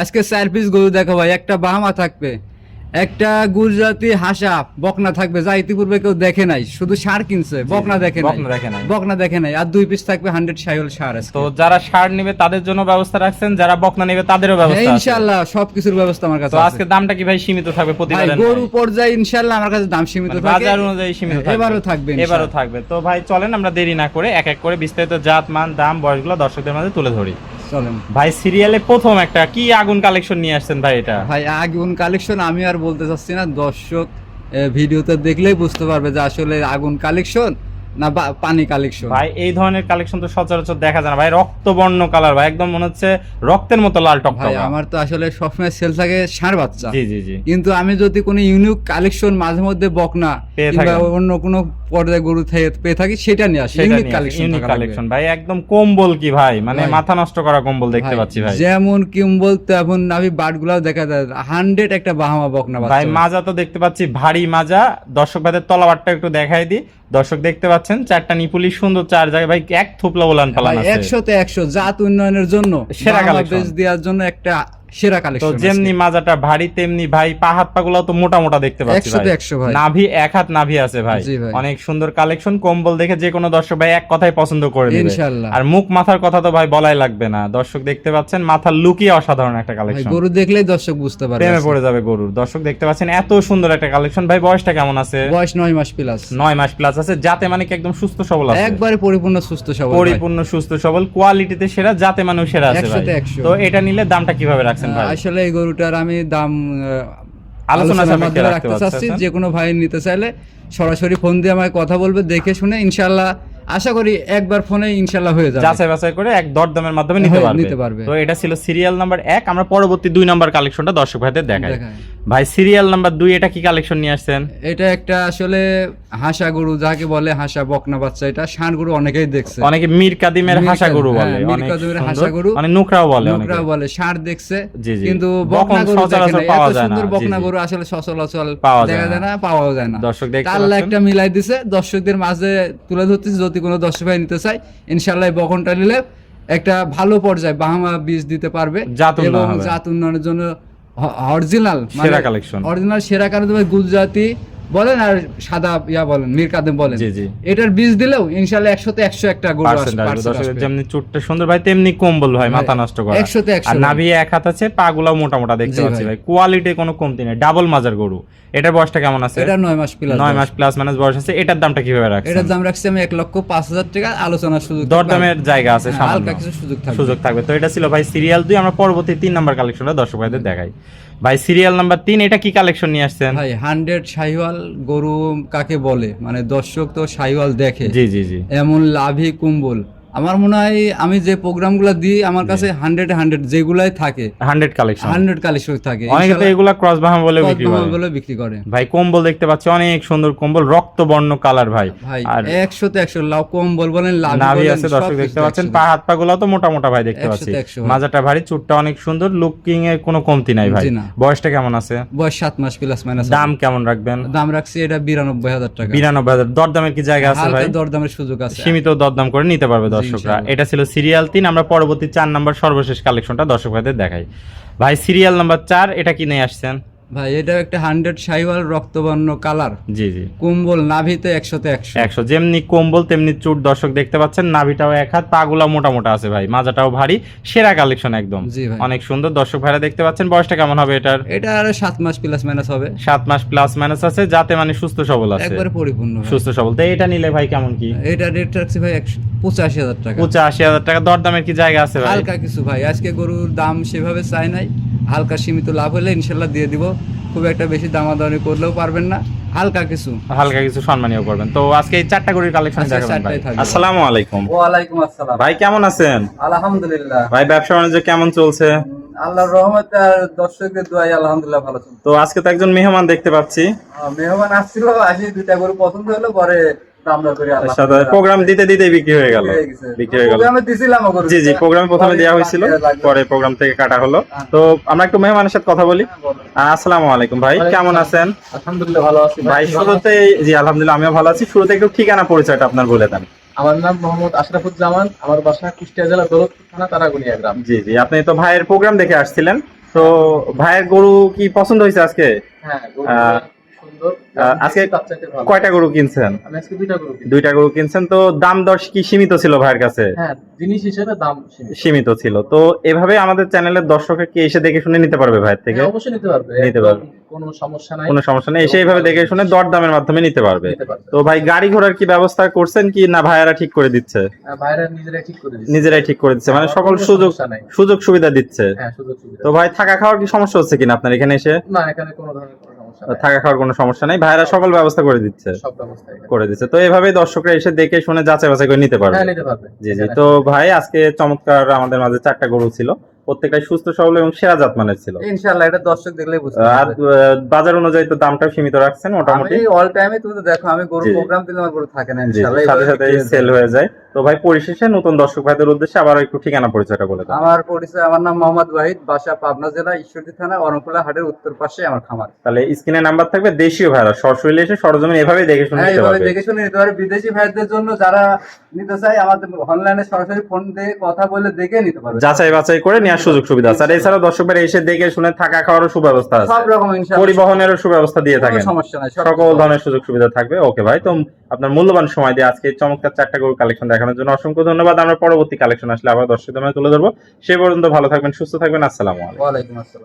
আজকে 4 পিস গরু দেখো ভাই, একটা বাহামা থাকবে, একটা গুজরাটি হাসা বকনা থাকবে, যা ইতিপূর্বে কেউ দেখে নাই, শুধু ষাঁড় কিনছে, বকনা দেখে নাই, বকনা দেখে নাই। আর 2 পিস থাকবে 100 শাহিওয়াল ষাঁড় আছে। তো যারা ষাঁড় নেবে তাদের জন্য ব্যবস্থা রাখছেন, যারা বকনা নেবে তাদেরও ব্যবস্থা আছে ইনশাআল্লাহ, সবকিছুর ব্যবস্থা আমার কাছে তো আছে। আজকে দামটা কি ভাই সীমিত থাকবে ভাই প্রতিবারের গরু পর্যায়ে ইনশাআল্লাহ আমার কাছে দাম সীমিত থাকবে, বাজার অনুযায়ী সীমিত থাকবে, এবারও থাকবে এবারও থাকবে। তো ভাই চলেন আমরা দেরি না করে এক এক করে বিস্তারিত জাত মান দাম বয়সগুলো দর্শকদের মাঝে তুলে ধরি। চলেন ভাই সিরিয়ালে প্রথম একটা কি আগুন কালেকশন নিয়ে আসছেন ভাই এটা? ভাই আগুন কালেকশন আমি আর বলতে চাচ্ছি না, দর্শক ভিডিওতে দেখলেই বুঝতে পারবে যে আসলে আগুন কালেকশন না পানি কালেকশন। ভাই এই ধরনের কালেকশন তো সচরাচর দেখা যায় না ভাই, রক্তবর্ণ কালার ভাই, একদম মনে হচ্ছে রক্তের মতো লাল টক। ভাই আমার তো আসলে সবসময় সেল থাকে ষাঁড় বাচ্চা, জি জি জি, কিন্তু আমি যদি কোনো ইউনিক কালেকশন মাঝে মধ্যে বকনা পেয়ে কিংবা থাকেন। অন্য কোনো পর্যায়ে গরু পেয়ে থাকি, সেটা নিয়ে আসি। ইউনিক কালেকশন, ইউনিক কালেকশন ভাই, একদম কম্বল কি ভাই, মানে ভাই, মাথা নষ্ট করা কম্বল দেখতে পাচ্ছি ভাই। যেমন কিম্বল তেমন নাভি বাটগুলাও দেখা যায়, 100 একটা বাহামা বকনা ভাই বাচ্চা। মাজা তো দেখতে পাচ্ছি ভারী মাজা, দর্শক ভাইদের তলাবারটা একটু দেখাই দিই। দর্শক দেখতে পাচ্ছেন চারটা নিপুলি সুন্দর, চার জায়গায় ভাই এক থুপলা ওলান পালান আছে। 100তে 100 জাত উন্নয়নের জন্য, সেরা বাহামা কালেকশন বেচ দেওয়ার জন্য একটা সেরা তো কালেকশন। যেমনি মাজাটা ভারী তেমনি ভাই পা হাত পা গুলো তো মোটা মোটা দেখতে পাচ্ছি 100তে ভাই। 100 ভাই। নাভি এক হাত নাভি আছে ভাই, জি ভাই। অনেক সুন্দর কালেকশন। কম্বল দেখে যে কোনো দর্শক ভাই এক কথায় পছন্দ করে নেবে ইনশাআল্লাহ। আর মুখ মাথার কথা তো ভাই বলাই লাগবে না, দর্শক দেখতে পাচ্ছেন মাথার লুকই অসাধারণ একটা ভাই কালেকশন। গরু দেখলেই দর্শক বুঝতে পারবে, প্রেমে পড়ে যাবে গরুর। দর্শক দেখতে পাচ্ছেন এত সুন্দর একটা কালেকশন ভাই। বয়সটা কেমন আছে? বয়স 9 মাস প্লাস। 9 মাস প্লাস আছে, যাতে মানে কি একদম সুস্থ সবল আছে, একবারে পরিপূর্ণ সুস্থ সবল ভাই। পরিপূর্ণ সুস্থ সবল, কোয়ালিটিতে সেরা, জাতে মানেও সেরা আছে ভাই। 100তে 100। তো এটা নিলে দামটা কিভাবে রাখছেন ভাই? আসলে এই গরুটার আমি দাম আলোচনা আলোচনার সাপেক্ষে মাধ্যমে রাখতে রাখতে চাচ্ছি। পারছেন। যে কোনো ভাই নিতে চাইলে সরাসরি ফোন দিয়ে আমাকে কথা বলবে, দেখে শুনে ইনশাআল্লাহ আশা করি একবার ফোনে ইনশাআল্লাহ হয়ে যাবে, যাচাই বাছাই করে এক দরদামের মাধ্যমে নিতে পারবে। তো এটা ছিল সিরিয়াল নাম্বার 1। আমরা পরবর্তী 2 নাম্বার কালেকশনটা দর্শক ভাইদের দেখাই। ভাই সিরিয়াল নাম্বার 2 এটা কি কালেকশন নিয়ে আসছেন? এটা একটা আসলে হাসা গরু যাকে বলে, হাসা বকনা বাচ্চা। এটা ষাঁড় গরু অনেকেই দেখছে, অনেকে মীর কাদিমের হাসা গরু বলে, মীর অনেক কাদিমের সুন্দর, হাসা গরু, মানে নুকরাও বলে, অনেকে নুকরা বলে। ষাঁড় দেখছে জি জি, কিন্তু বকনা গরু দেখে সচরাচর নাই। পাওয়া এত যায় না। সুন্দর জি বকনা জি, গরু আসলে সচরাচর পাওয়া দেখা যায় না, পাওয়াও যায় না। দর্শক দেখতে আল্লাহ পাচ্ছেন একটা মিলাই দিছে, দর্শকদের মাঝে তুলে ধরতেছি। যদি কোনো দর্শক ভাই নিতে চায় ইনশাআল্লাহ এই বকনটা নিলে একটা ভালো পর্যায়ে বাহামা বীজ দিতে পারবে জাত উন্নয়ন এবং হবে। জাত উন্নয়নের জন্য অরিজিনাল সেরা কালেকশন, অরিজিনাল সেরা কারণে তুমি গুজরাটি বলেন আর সাদা বলেন, মীর কাদেম বলেন, জি জি, এটার বীজ দিলেও ইনশাআল্লাহ 100তে 100 একটা গরু পার্সেন্ট আসবে। আসবে। দর্শকের যেমনি চুটটা সুন্দর ভাই, তেমনি কম্বল ভাই, মাথা নষ্ট করা। 100তে 100 আর নাভি এক হাত আছে, পা গুলাও মোটা মোটা দেখতে জি পাচ্ছি ভাই। ভাই। কোয়ালিটি কোনো কমতি নেই, ডাবল মাজার গরু। এটার বয়সটা কেমন আছে? এটা 9 মাস প্লাস। 9 মাস প্লাস মাইনাস বয়স আছে। এটার দামটা কিভাবে রাখছেন? এটার দাম রাখছি আমি 1,05,000 টাকা, আলোচনার সুযোগ দরদামের জায়গা আছে, সামান্য হালকা কিছু সুযোগ থাকবে। তো এটা ছিল ভাই সিরিয়াল 2। আমরা পরবর্তী 3 নাম্বার কালেকশনটা দর্শক ভাইদের দেখাই। ভাই সিরিয়াল নাম্বার 3 এটা কি কালেকশন নিয়ে আসছেন? ভাই 100 শাহিওয়াল গরু কাকে বলে, মানে দর্শক তো শাহিওয়াল দেখে, জি জি জি, এমন লাভি কুম্বল। আমার মনে হয় আমি যে প্রোগ্রামগুলো দিই আমার কাছে 100 যেগুলাই থাকে 100 কালেকশন, 100 কালেকশন থাকে। অনেকে তো এগুলা ক্রস বাহাম বলে বিক্রি করে। বলে বিক্রি করে। ভাই কম্বল দেখতে পাচ্ছি, অনেক সুন্দর কম্বল, রক্তবর্ণ কালার ভাই। ভাই আর 100তে 100 লাভ কম্বল বলেন, লাভি নাভি বলেন, আছে, দর্শক সবকিছু দেখতে পাচ্ছেন। 100 পা হাত পা গুলো তো মোটা মোটা ভাই দেখতে পাচ্ছি। 100তে 100 ভাই। মাজাটা ভারী, চুটটা অনেক সুন্দর, লুকিং এর কোনো কমতি নাই ভাই। জি না। বয়সটা কেমন আছে? বয়স 7 মাস প্লাস মাইনাস। দাম কেমন রাখবেন? দাম রাখছি এটা 92,000 টাকা। 92,000। দরদামের কি জায়গা আছে ভাই? হালকা দরদামের সুযোগ আছে, সীমিত দরদাম করে নিতে পারবে দর্শকরা। ইনশাআল্লাহ। এটা ছিল সিরিয়াল 3। আমরা পরবর্তী 4 নাম্বার সর্বশেষ কালেকশনটা দর্শক ভাইদের দেখাই। ভাই সিরিয়াল নাম্বার 4 এটা কি নিয়ে আসছেন? ভাই এটা একটা 100 শাহিওয়াল রক্তবর্ণ কালার, জি জি, কুম্বল, নাভিতে 100তে 100। 100। যেমনি কম্বল তেমনি চুট, দর্শক দেখতে পাচ্ছেন। নাভিটাও এক হাত, পাগুলা মোটা মোটা আছে ভাই, মাজাটাও ভারী, সেরা কালেকশন একদম। জি ভাই। অনেক সুন্দর, দর্শক ভাইরা দেখতে পাচ্ছেন। বয়সটা কেমন হবে এটার? এটা আর 7 মাস প্লাস মাইনাস হবে, 7 মাস প্লাস মাইনাস আছে, যাতে মানে সুস্থ সবল আছে, একবারে পরিপূর্ণ ভাই। সুস্থ সবল। তো এটা নিলে ভাই কেমন কি? এটা রেট রাখছি ভাই 85,000 টাকা। 85,000 টাকা। দরদামের কি জায়গা আছে ভাই? হালকা কিছু ভাই, আজকে গরুর দাম সেভাবে চাই নাই, হালকা সীমিত লাভ হলে ইনশাল্লাহ দিয়ে দিব। খুব একটা বেশি দামাদামি করলেও পারবেন না, হালকা কিছু সম্মানীয় করবেন। তো আজকে এই 4টা গরুর কালেকশন আজকে দেখাবেন ভাই। 4টাই থাকবে। আসসালামু আলাইকুম। ওয়ালাইকুম আসসালাম। ভাই কেমন আছেন? আলহামদুলিল্লাহ ভাই ব্যবসা বাণিজ্য কেমন চলছে? আল্লাহর রহমতে আর দর্শকদের দোয়ায় আলহামদুলিল্লাহ ভালো চলছে। তো আজকে তো একজন মেহমান দেখতে পাচ্ছি, মেহমান আসছিল, আসি 2টা গরু পছন্দ হলো, পরে প্রোগ্রাম দিতে দিতে বিক্রি হয়ে গেল। প্রোগ্রামে দিছিলাম গরু। জি জি, প্রোগ্রামে প্রথমে দেওয়া হয়েছিল, পরে প্রোগ্রাম থেকে কাটা হলো। তো আমরা একটু মেহমানের সাথে কথা বলি। আসসালামু আলাইকুম ভাই, কেমন আছেন? আলহামদুলিল্লাহ ভালো আছি ভাই শুরুতে, জি আলহামদুলিল্লাহ আমিও ভালো আছি। শুরুতে একটু ঠিকানা পরিচয়টা আপনার বলে দেন। আমার নাম মোহাম্মদ আশরাফুজ্জামান, আমার বাসা কুষ্টিয়া জেলা দৌলতপুর থানা তারাগুনিয়া গ্রাম। জি জি, আপনি তো ভাইয়ের প্রোগ্রাম দেখে আসছিলেন, তো ভাইয়ের গরু কি পছন্দ হয়েছে আজকে? হ্যাঁ, সুন্দর। আজকে বাচ্চাকে ভালো। কয়টা গরু কিনছেন? আমি আজকে দুইটা গরু কিনেছি। দুইটা গরু কিনছেন। তো দাম দর কি সীমিত ছিল ভাইয়ের কাছে? হ্যাঁ, জিনিস হিসেবে দাম সীমিত। সীমিত ছিল। তো এভাবে আমাদের চ্যানেলের দর্শকরা কি এসে দেখে শুনে নিতে পারবে ভাইয়ের থেকে? হ্যাঁ, অবশ্যই নিতে পারবে। নিতে পারবে। কোনো সমস্যা নাই। কোনো সমস্যা নেই, এসে এইভাবে দেখে শুনে দরদামের মাধ্যমে নিতে পারবে। নিতে পারবে। তো ভাই গাড়ি ঘোড়ার কি ব্যবস্থা করছেন কি না ভাইয়ারা ঠিক করে দিচ্ছে? ভাইরা নিজেরাই ঠিক করে দিচ্ছে। নিজেরাই ঠিক করে দিচ্ছে, মানে আমার সকল কোনো সুযোগ সমস্যা নাই। সুযোগ সুবিধা দিচ্ছে। হ্যাঁ, সুযোগ সুবিধা। তো ভাই থাকা খাওয়ার কি সমস্যা হচ্ছে কিনা আপনার এখানে এসে? না, এখানে কোনো ধরনের কোনো সমস্যা নাই। থাকা খাওয়ার কোনো সমস্যা নেই, ভাইয়ারা সকল ব্যবস্থা করে দিচ্ছে। সব ব্যবস্থা এখানে। করে দিচ্ছে। তো এভাবেই দর্শকরা এসে দেখে শুনে যাচাই বাছাই করে নিতে পারবে। হ্যাঁ, নিতে পারবে। জি জি। তো ভাই আজকে চমৎকার আমাদের মাঝে 4টা গরু ছিল, প্রত্যেকটাই সুস্থ সবল এবং সেরা জাত মানের ছিল। ইনশাআল্লাহ এটা দর্শক দেখলেই বুঝতে আর পারবে। বাজার অনুযায়ী তো দামটা সীমিত রাখছেন মোটামুটি। আমি অল টাইমে তুমি তো দেখো আমি গরু জি। প্রোগ্রাম দিলে আমার গরু থাকে না জি, ইনশাআল্লাহ সাথে এইভাবে সাথে বিক্রি হয়ে সেল যায়। হয়ে যায়। তো ভাই পরিশেষে নতুন দর্শক ভাইদের উদ্দেশ্যে আবার একটু ঠিকানা পরিচয়টা বলে দাও। আমার পরিচয়, আমার নাম মোহাম্মদ ওয়াহিদ, বাসা পাবনা জেলা ঈশ্বরদী থানা অরণকুলা হাটের উত্তর পাশে আমার খামার। তাহলে স্ক্রিনে নাম্বার থাকবে, দেশীয় ভাইরা সরাসরি এসে সরজমিনে এভাবে দেখে শুনে হ্যাঁ, নিতে এইভাবে পারবে। দেখে শুনে নিতে পারে। বিদেশি ভাইদের জন্য যারা নিতে চায় আমাদের অনলাইনে সরাসরি ফোন দিয়ে কথা বলে দেখে নিতে পারবে। যাচাই বাছাই করে নেওয়ার সুযোগ সুবিধা আছে। আর এছাড়াও দর্শক ভাইরা এসে দেখে শুনে থাকা খাওয়ারও সুব্যবস্থা আছে, সব রকম ইনশাআল্লাহ পরিবহনেরও সুব্যবস্থা দিয়ে কোনো থাকেন। সমস্যা নাই, সব সকল ধরনের সুযোগ সুবিধা থাকবে। ওকে ভাই, তো আপনার মূল্যবান সময় দিয়ে আজকে চমৎকার 4টা গরুর কালেকশন দেখানোর জন্য অসংখ্য ধন্যবাদ। আমরা পরবর্তী কালেকশন আসলে আবার দর্শকদের মাঝে তুলে ধরবো। সে পর্যন্ত ভালো থাকবেন, সুস্থ থাকবেন। আসসালামু আলাইকুম। ওয়ালাইকুম আসসালাম।